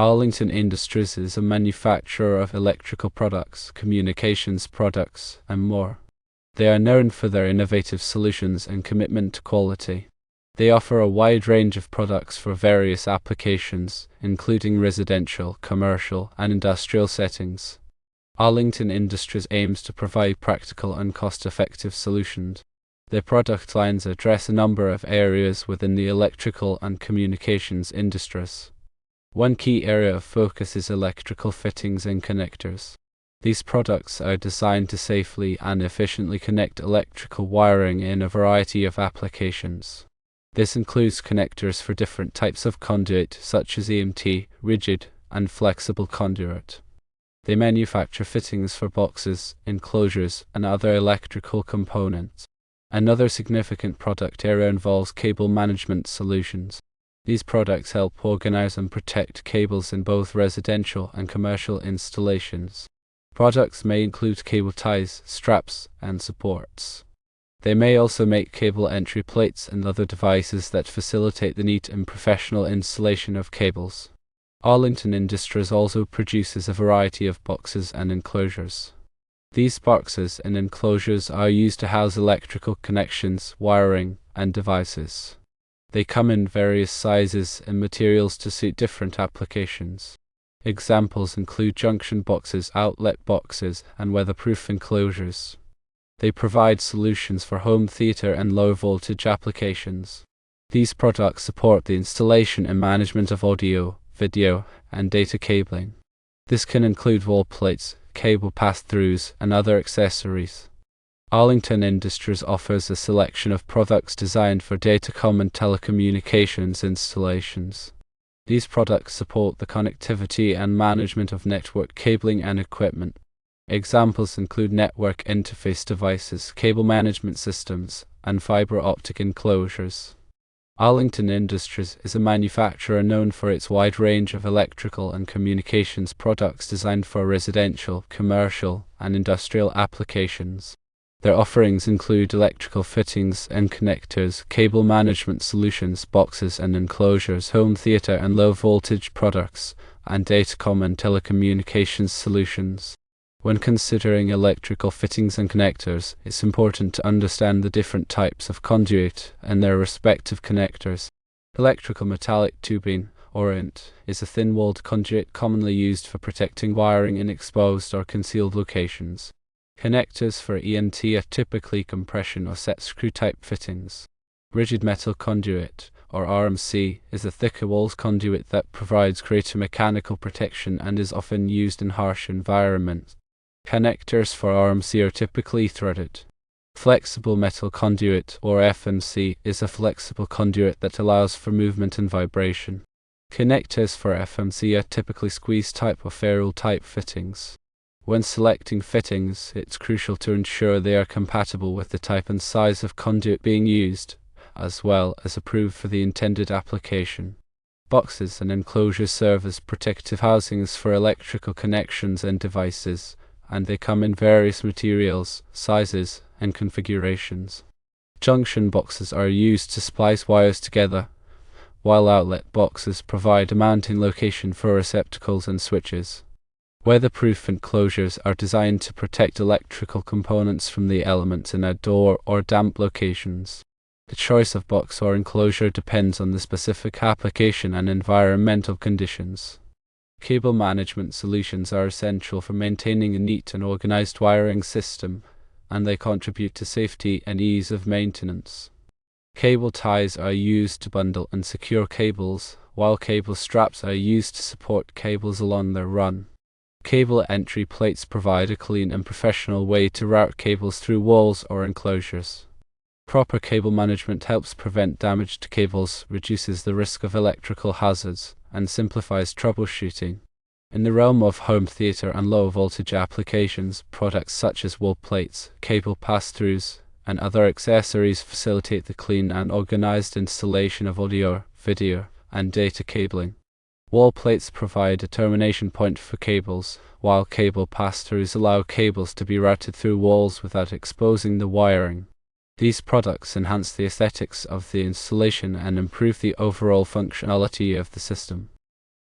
Arlington Industries is a manufacturer of electrical products, communications products, and more. They are known for their innovative solutions and commitment to quality. They offer a wide range of products for various applications, including residential, commercial, and industrial settings. Arlington Industries aims to provide practical and cost-effective solutions. Their product lines address a number of areas within the electrical and communications industries. One key area of focus is electrical fittings and connectors. These products are designed to safely and efficiently connect electrical wiring in a variety of applications. This includes connectors for different types of conduit, such as EMT, rigid, and flexible conduit. They manufacture fittings for boxes, enclosures, and other electrical components. Another significant product area involves cable management solutions. These products help organize and protect cables in both residential and commercial installations. Products may include cable ties, straps, and supports. They may also make cable entry plates and other devices that facilitate the neat and professional installation of cables. Arlington Industries also produces a variety of boxes and enclosures. These boxes and enclosures are used to house electrical connections, wiring, and devices. They come in various sizes and materials to suit different applications. Examples include junction boxes, outlet boxes, and weatherproof enclosures. They provide solutions for home theater and low-voltage applications. These products support the installation and management of audio, video, and data cabling. This can include wall plates, cable pass-throughs, and other accessories. Arlington Industries offers a selection of products designed for datacom and telecommunications installations. These products support the connectivity and management of network cabling and equipment. Examples include network interface devices, cable management systems, and fiber optic enclosures. Arlington Industries is a manufacturer known for its wide range of electrical and communications products designed for residential, commercial, and industrial applications. Their offerings include electrical fittings and connectors, cable management solutions, boxes and enclosures, home theater and low-voltage products, and datacom and telecommunications solutions. When considering electrical fittings and connectors, it's important to understand the different types of conduit and their respective connectors. Electrical metallic tubing, or ENT, is a thin-walled conduit commonly used for protecting wiring in exposed or concealed locations. Connectors for ENT are typically compression or set screw type fittings. Rigid metal conduit, or RMC, is a thicker-walled conduit that provides greater mechanical protection and is often used in harsh environments. Connectors for RMC are typically threaded. Flexible metal conduit, or FMC, is a flexible conduit that allows for movement and vibration. Connectors for FMC are typically squeeze-type or ferrule-type fittings. When selecting fittings, it's crucial to ensure they are compatible with the type and size of conduit being used, as well as approved for the intended application. Boxes and enclosures serve as protective housings for electrical connections and devices, and they come in various materials, sizes, and configurations. Junction boxes are used to splice wires together, while outlet boxes provide a mounting location for receptacles and switches. Weatherproof enclosures are designed to protect electrical components from the elements in outdoor or damp locations. The choice of box or enclosure depends on the specific application and environmental conditions. Cable management solutions are essential for maintaining a neat and organized wiring system, and they contribute to safety and ease of maintenance. Cable ties are used to bundle and secure cables, while cable straps are used to support cables along their run. Cable entry plates provide a clean and professional way to route cables through walls or enclosures. Proper cable management helps prevent damage to cables, reduces the risk of electrical hazards, and simplifies troubleshooting. In the realm of home theater and low-voltage applications, products such as wall plates, cable pass-throughs, and other accessories facilitate the clean and organized installation of audio, video, and data cabling. Wall plates provide a termination point for cables, while cable pass-throughs allow cables to be routed through walls without exposing the wiring. These products enhance the aesthetics of the installation and improve the overall functionality of the system.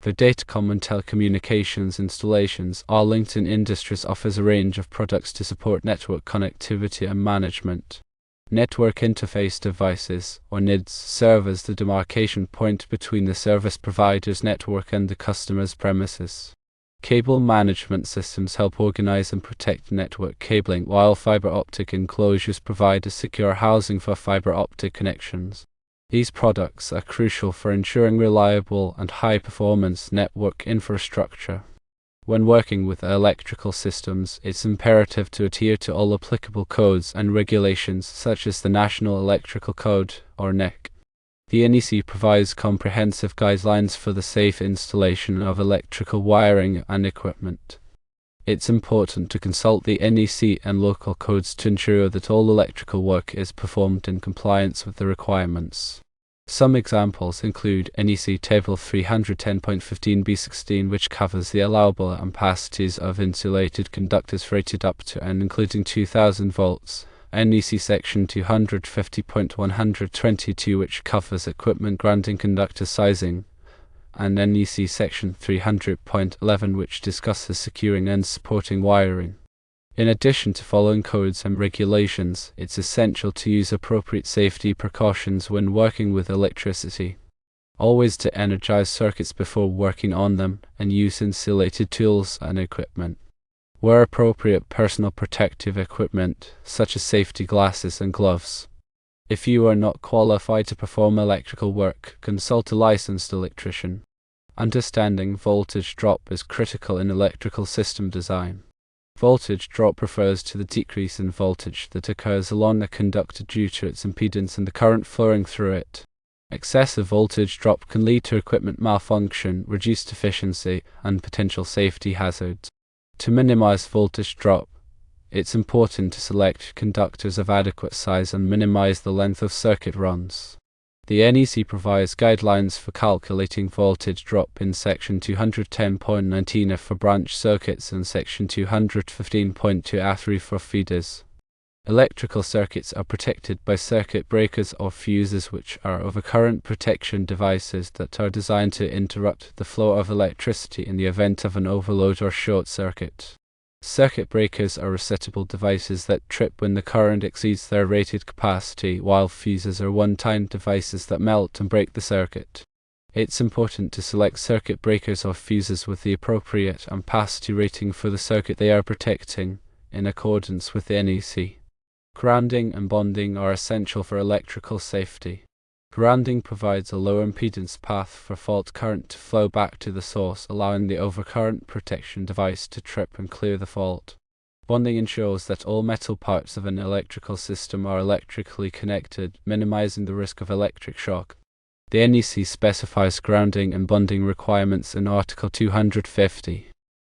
For datacom and telecommunications installations, Arlington Industries offers a range of products to support network connectivity and management. Network interface devices, or NIDs, serve as the demarcation point between the service provider's network and the customer's premises. Cable management systems help organize and protect network cabling, while fiber optic enclosures provide a secure housing for fiber optic connections. These products are crucial for ensuring reliable and high-performance network infrastructure. When working with electrical systems, it's imperative to adhere to all applicable codes and regulations such as the National Electrical Code, or NEC. The NEC provides comprehensive guidelines for the safe installation of electrical wiring and equipment. It's important to consult the NEC and local codes to ensure that all electrical work is performed in compliance with the requirements. Some examples include NEC Table 310.15b16, which covers the allowable ampacities of insulated conductors rated up to and including 2000 volts, NEC Section 250.122, which covers equipment grounding conductor sizing, and NEC Section 300.11, which discusses securing and supporting wiring. In addition to following codes and regulations, it's essential to use appropriate safety precautions when working with electricity. Always to energize circuits before working on them, and use insulated tools and equipment. Wear appropriate personal protective equipment, such as safety glasses and gloves. If you are not qualified to perform electrical work, consult a licensed electrician. Understanding voltage drop is critical in electrical system design. Voltage drop refers to the decrease in voltage that occurs along a conductor due to its impedance and the current flowing through it. Excessive voltage drop can lead to equipment malfunction, reduced efficiency, and potential safety hazards. To minimize voltage drop, it's important to select conductors of adequate size and minimize the length of circuit runs. The NEC provides guidelines for calculating voltage drop in Section 210.19 for branch circuits and Section 215.2A3 for feeders. Electrical circuits are protected by circuit breakers or fuses, which are overcurrent protection devices that are designed to interrupt the flow of electricity in the event of an overload or short circuit. Circuit breakers are resettable devices that trip when the current exceeds their rated capacity, while fuses are one-time devices that melt and break the circuit. It's important to select circuit breakers or fuses with the appropriate ampacity rating for the circuit they are protecting, in accordance with the NEC. Grounding and bonding are essential for electrical safety. Grounding provides a low impedance path for fault current to flow back to the source, allowing the overcurrent protection device to trip and clear the fault. Bonding ensures that all metal parts of an electrical system are electrically connected, minimizing the risk of electric shock. The NEC specifies grounding and bonding requirements in Article 250.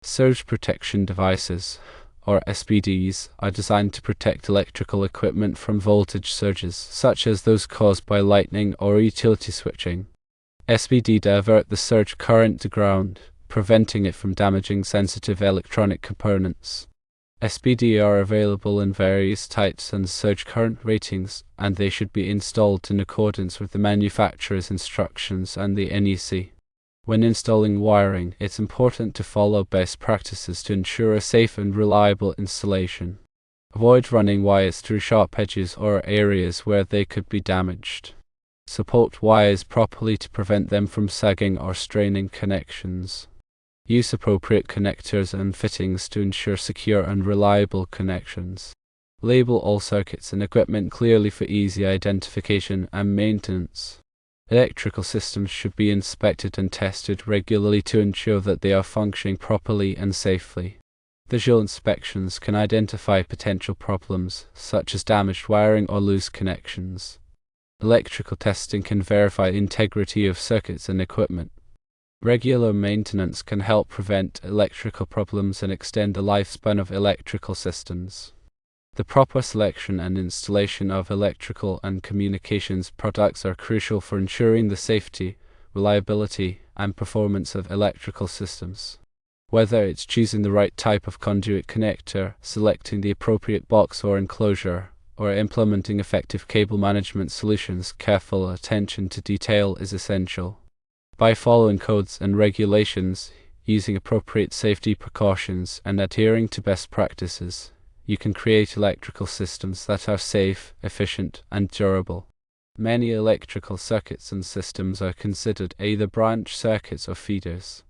Surge protection devices, or SPDs, are designed to protect electrical equipment from voltage surges, such as those caused by lightning or utility switching. SPD divert the surge current to ground, preventing it from damaging sensitive electronic components. SPD are available in various types and surge current ratings, and they should be installed in accordance with the manufacturer's instructions and the NEC. When installing wiring, it's important to follow best practices to ensure a safe and reliable installation. Avoid running wires through sharp edges or areas where they could be damaged. Support wires properly to prevent them from sagging or straining connections. Use appropriate connectors and fittings to ensure secure and reliable connections. Label all circuits and equipment clearly for easy identification and maintenance. Electrical systems should be inspected and tested regularly to ensure that they are functioning properly and safely. Visual inspections can identify potential problems, such as damaged wiring or loose connections. Electrical testing can verify the integrity of circuits and equipment. Regular maintenance can help prevent electrical problems and extend the lifespan of electrical systems. The proper selection and installation of electrical and communications products are crucial for ensuring the safety, reliability, and performance of electrical systems. Whether it's choosing the right type of conduit connector, selecting the appropriate box or enclosure, or implementing effective cable management solutions, careful attention to detail is essential. By following codes and regulations, using appropriate safety precautions, and adhering to best practices, you can create electrical systems that are safe, efficient, and durable. Many electrical circuits and systems are considered either branch circuits or feeders.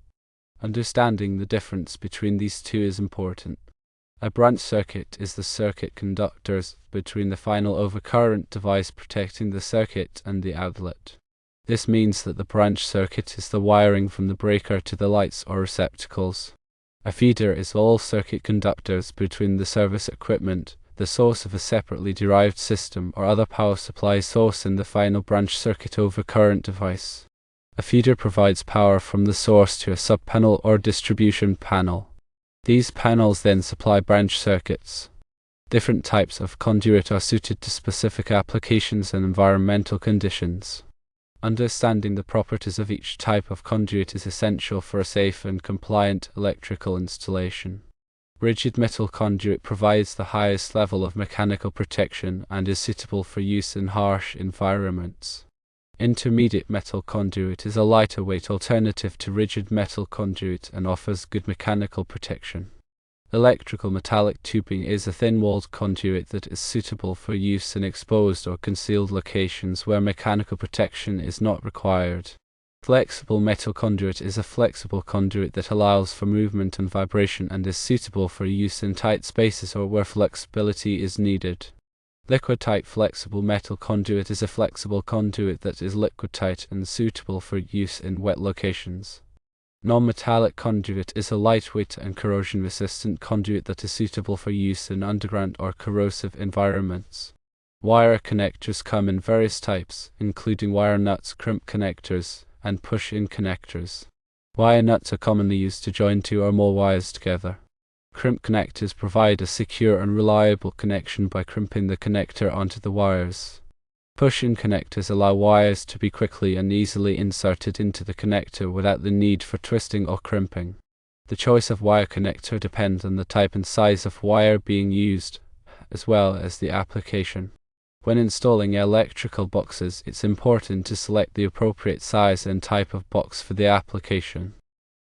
Understanding the difference between these two is important. A branch circuit is the circuit conductors between the final overcurrent device protecting the circuit and the outlet. This means that the branch circuit is the wiring from the breaker to the lights or receptacles. A feeder is all circuit conductors between the service equipment, the source of a separately derived system or other power supply source and the final branch circuit overcurrent device. A feeder provides power from the source to a sub-panel or distribution panel. These panels then supply branch circuits. Different types of conduit are suited to specific applications and environmental conditions. Understanding the properties of each type of conduit is essential for a safe and compliant electrical installation. Rigid metal conduit provides the highest level of mechanical protection and is suitable for use in harsh environments. Intermediate metal conduit is a lighter weight alternative to rigid metal conduit and offers good mechanical protection. Electrical metallic tubing is a thin-walled conduit that is suitable for use in exposed or concealed locations where mechanical protection is not required. Flexible metal conduit is a flexible conduit that allows for movement and vibration and is suitable for use in tight spaces or where flexibility is needed. Liquid-tight flexible metal conduit is a flexible conduit that is liquid-tight and suitable for use in wet locations. Non-metallic conduit is a lightweight and corrosion-resistant conduit that is suitable for use in underground or corrosive environments. Wire connectors come in various types, including wire nuts, crimp connectors, and push-in connectors. Wire nuts are commonly used to join two or more wires together. Crimp connectors provide a secure and reliable connection by crimping the connector onto the wires. Push-in connectors allow wires to be quickly and easily inserted into the connector without the need for twisting or crimping. The choice of wire connector depends on the type and size of wire being used, as well as the application. When installing electrical boxes, it's important to select the appropriate size and type of box for the application.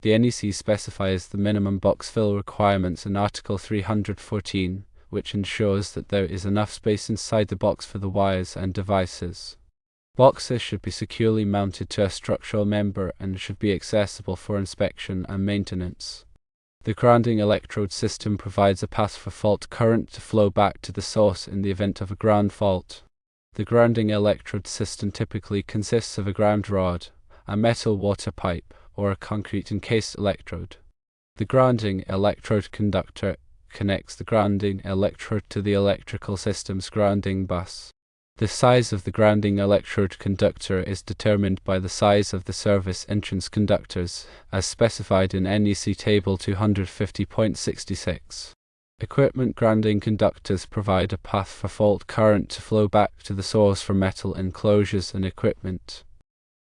The NEC specifies the minimum box fill requirements in Article 314, which ensures that there is enough space inside the box for the wires and devices. Boxes should be securely mounted to a structural member and should be accessible for inspection and maintenance. The grounding electrode system provides a path for fault current to flow back to the source in the event of a ground fault. The grounding electrode system typically consists of a ground rod, a metal water pipe, or a concrete encased electrode. The grounding electrode conductor connects the grounding electrode to the electrical system's grounding bus. The size of the grounding electrode conductor is determined by the size of the service entrance conductors, as specified in NEC Table 250.66. Equipment grounding conductors provide a path for fault current to flow back to the source for metal enclosures and equipment.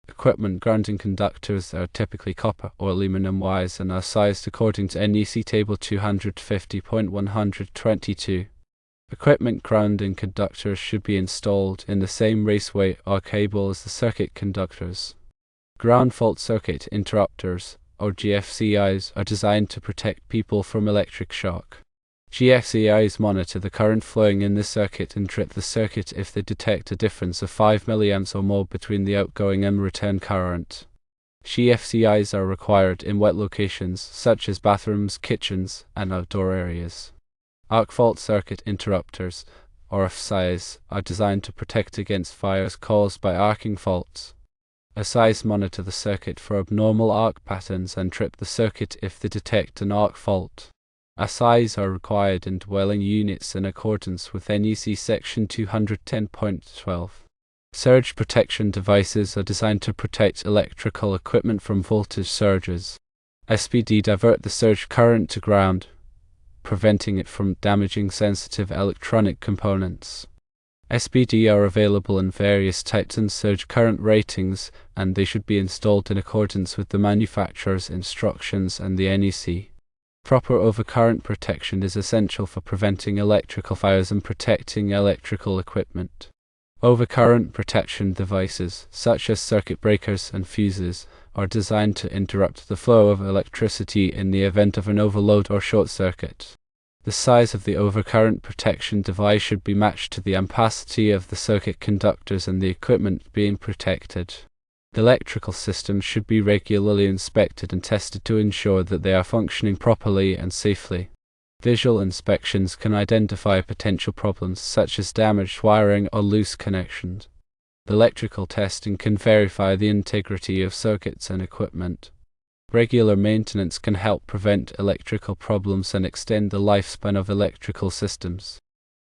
Equipment grounding conductors are typically copper or aluminum wires and are sized according to NEC Table 250.122. Equipment grounding conductors should be installed in the same raceway or cable as the circuit conductors. Ground fault circuit interrupters, or GFCIs, are designed to protect people from electric shock. GFCIs monitor the current flowing in the circuit and trip the circuit if they detect a difference of 5 mA or more between the outgoing and return current. GFCIs are required in wet locations such as bathrooms, kitchens, and outdoor areas. Arc fault circuit interrupters, or AFCIs, are designed to protect against fires caused by arcing faults. AFCIs monitor the circuit for abnormal arc patterns and trip the circuit if they detect an arc fault. AFCIs are required in dwelling units in accordance with NEC Section 210.12. Surge protection devices are designed to protect electrical equipment from voltage surges. SPD divert the surge current to ground, preventing it from damaging sensitive electronic components. SPD are available in various types and surge current ratings, and they should be installed in accordance with the manufacturer's instructions and the NEC. Proper overcurrent protection is essential for preventing electrical fires and protecting electrical equipment. Overcurrent protection devices, such as circuit breakers and fuses, are designed to interrupt the flow of electricity in the event of an overload or short circuit. The size of the overcurrent protection device should be matched to the ampacity of the circuit conductors and the equipment being protected. The electrical systems should be regularly inspected and tested to ensure that they are functioning properly and safely. Visual inspections can identify potential problems such as damaged wiring or loose connections. Electrical testing can verify the integrity of circuits and equipment. Regular maintenance can help prevent electrical problems and extend the lifespan of electrical systems.